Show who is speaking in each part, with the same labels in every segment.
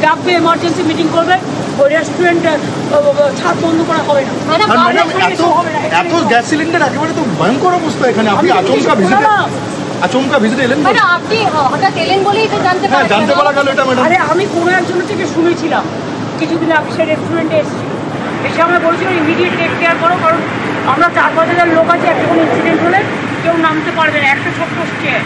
Speaker 1: ডাকবে, emergency meeting করবে, ওই রেস্টুরেন্টে ছাদ বন্ধ করা হবে না।
Speaker 2: এত গ্যাস সিলিন্ডার একেবারে তো ভয়ঙ্কর অবস্থা এখানে। আপনি আচমকা ভিজিটে এলেন,
Speaker 3: আপনি হঠাৎ এলেন বলেই তো জানতে পারা গেল এটা ম্যাডাম।
Speaker 1: আরে আমি কোনো একজনের থেকে শুনেছিলাম, কিছুদিন আগে সে রেস্টুরেন্টে এসে আমরা বলছিলাম ইমিডিয়েট টেক কেয়ার করো, কারণ আমরা 4-5 লোক আছে, একটা কোনো ইনসিডেন্ট হলে কেউ নামতে পারবে না, একটা ছোট্ট স্টেয়ার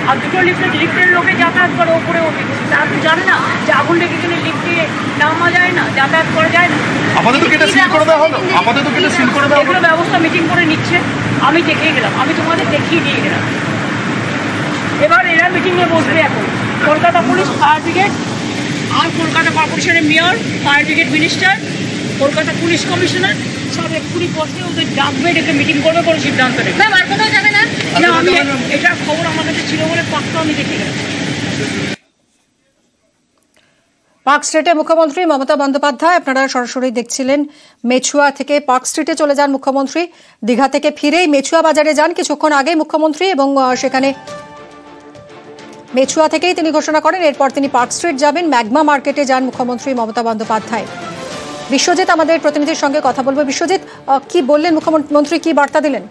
Speaker 1: আর দুটো লিফটের লোকে যাতায়াত করে ওপরে ওঠে। তারা তো জানে না যে আগুন লেগে গেলে লিফটে নামা যায় না, যাতায়াত করা যায় না। এগুলো ব্যবস্থা মিটিং করে নিচ্ছে, আমি দেখে গেলাম, আমি তোমাদের দেখিয়ে দিয়ে গেলাম। এবার এরা মিটিংয়ে বসবে এখন কলকাতা পুলিশ, ফায়ার ব্রিগেড আর কলকাতা কর্পোরেশনের mayor, fire brigade minister, Kolkata police commissioner সব এক্ষুনি বসে ওদের ডাকবে, ডেকে মিটিং করবে, কোনো সিদ্ধান্ত নেই।
Speaker 3: আর কোথাও যাবে না,
Speaker 1: আমি এটার খবর আমার কাছে ছিল বলে পাক্কা আমি দেখে গেলাম।
Speaker 4: পার্ক স্ট্রিটে মুখ্যমন্ত্রী মমতা বন্দ্যোপাধ্যায়, আপনারা সরাসরি দেখছিলেন, মেছুয়া থেকে পার্ক স্ট্রিটে চলে যান মুখ্যমন্ত্রী। দীঘা থেকে ফিরেই মেছুয়া বাজারে যান কিছুক্ষণ আগে মুখ্যমন্ত্রী, এবং সেখানে মেছুয়া থেকেই তিনি ঘোষণা করেন এরপর তিনি পার্ক স্ট্রিট যাবেন। ম্যাগমা মার্কেটে যান মুখ্যমন্ত্রী মমতা বন্দ্যোপাধ্যায়। বিশ্বজিৎ আমাদের প্রতিনিধির সঙ্গে কথা বলবো। বিশ্বজিৎ, কি বললেন মুখ্যমন্ত্রী, কি বার্তা দিলেন?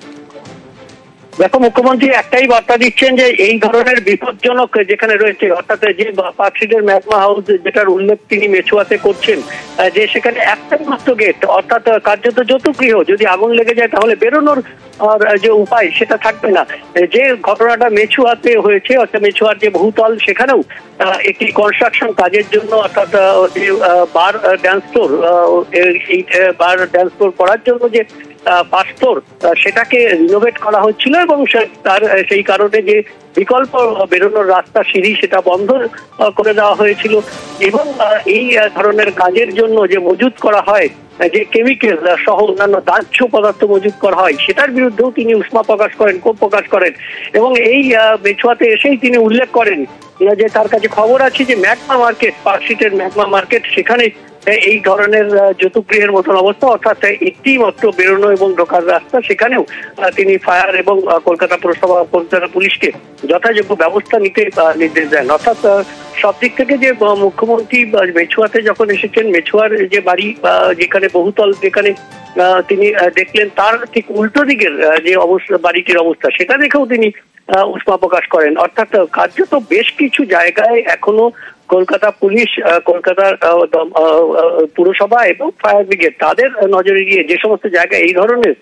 Speaker 5: দেখো, মুখ্যমন্ত্রী একটাই বার্তা দিচ্ছেন যে এই ধরনের বিপজ্জনক যেখানে রয়েছে, অর্থাৎ যে পার্ক স্ট্রিটের ম্যাগমা হাউস যেটার উল্লেখ তিনি মেছুয়াতে করছেন, যে সেখানে একটাই মাত্র গেট, অর্থাৎ কার্যত যৌতুগৃহ, যদি আগুন লেগে যায় তাহলে বেরোনোর যে উপায় সেটা থাকবে না। যে ঘটনাটা মেছুয়াতে হয়েছে, অর্থাৎ মেছুয়ার যে বহুতল, সেখানেও একটি কনস্ট্রাকশন কাজের জন্য, অর্থাৎ যে বার ড্যান্স ফ্লোর, এই বার ড্যান্স ফ্লোর করার জন্য যে 5 ফ্লোর, সেটাকে রিনোভেট করা হচ্ছিল, এবং তার সেই কারণে যে বিকল্প বেরোনোর রাস্তা, সিঁড়ি, সেটা বন্ধ করে দেওয়া হয়েছিল। এবং এই ধরনের কাজের জন্য যে মজুত করা হয়, যে কেমিক্যাল সহ অন্যান্য দাহ্য পদার্থ মজুত করা হয়, সেটার বিরুদ্ধেও তিনি উষ্মা প্রকাশ করেন, ক্ষোভ প্রকাশ করেন। এবং এই মেছুয়াতে এসেই তিনি উল্লেখ করেন যে তার কাছে খবর আছে যে ম্যাগমা মার্কেট, পার্ক স্ট্রিটের ম্যাগমা মার্কেট, সেখানে এই ধরনের যৌতুগৃহের মতন অবস্থা, অর্থাৎ একটি মাত্র বেরোনো এবং ঢোকার রাস্তা, সেখানেও তিনি ফায়ার এবং কলকাতা পুরসভা, কলকাতা পুলিশকে যথাযোগ্য ব্যবস্থা নিতে নির্দেশ দেন। অর্থাৎ সব দিক থেকে যে মুখ্যমন্ত্রী মেছুয়াতে যখন এসেছেন, মেছুয়ার যে বাড়ি, যেখানে বহুতল, যেখানে তিনি দেখলেন, তার ঠিক উল্টো দিকের যে অবস্থা, বাড়িটির অবস্থা, সেটা দেখেও তিনি উষ্মা প্রকাশ করেন। অর্থাৎ কার্যত বেশ কিছু জায়গায় এখনো কলকাতা পুলিশ, কলকাতার পুরসভা এবং ফায়ার ব্রিগেড তাদের নজরে গিয়ে যে সমস্ত জায়গায় এই ধরনের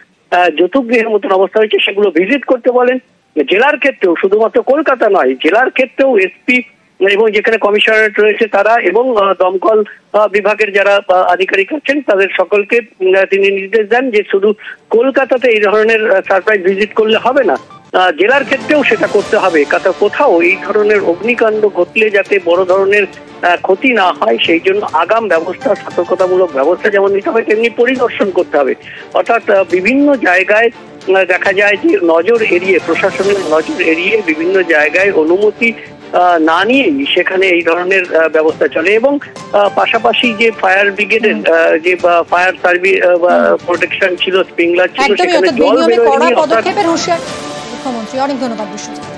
Speaker 5: যৌতুগৃহের মতন অবস্থা হয়েছে সেগুলো ভিজিট করতে বলেন। জেলার ক্ষেত্রেও, শুধুমাত্র কলকাতা নয়, জেলার ক্ষেত্রেও এসপি এবং যেখানে কমিশনারেট রয়েছে তারা, এবং দমকল বিভাগের যারা আধিকারিক আছেন, তাদের সকলকে তিনি নির্দেশ দেন যে শুধু কলকাতাতে এই ধরনের সারপ্রাইজ ভিজিট করলে হবে না, জেলার ক্ষেত্রেও সেটা করতে হবে। কোথাও এই ধরনের অগ্নিকাণ্ড ঘটলে যাতে বড় ধরনের ক্ষতি না হয়, সেই জন্য আগাম ব্যবস্থা, সতর্কতামূলক ব্যবস্থা যেমন নিতে হবে, তেমনি পরিদর্শন করতে হবে। অর্থাৎ বিভিন্ন জায়গায় দেখা যায় যে নজর এড়িয়ে, প্রশাসনের নজর এড়িয়ে বিভিন্ন জায়গায় অনুমতি না নিয়েই সেখানে এই ধরনের ব্যবস্থা চলে। এবং পাশাপাশি যে ফায়ার ব্রিগেডের যে ফায়ার সার্ভিস প্রোটেকশন ছিল, স্প্রিংলার ছিল, সেখানে জল বেরোয়নি।
Speaker 4: পদক্ষেপের হুঁশিয়ারি মুখ্যমন্ত্রী। অনেক ধন্যবাদ বিশ্বজিৎ।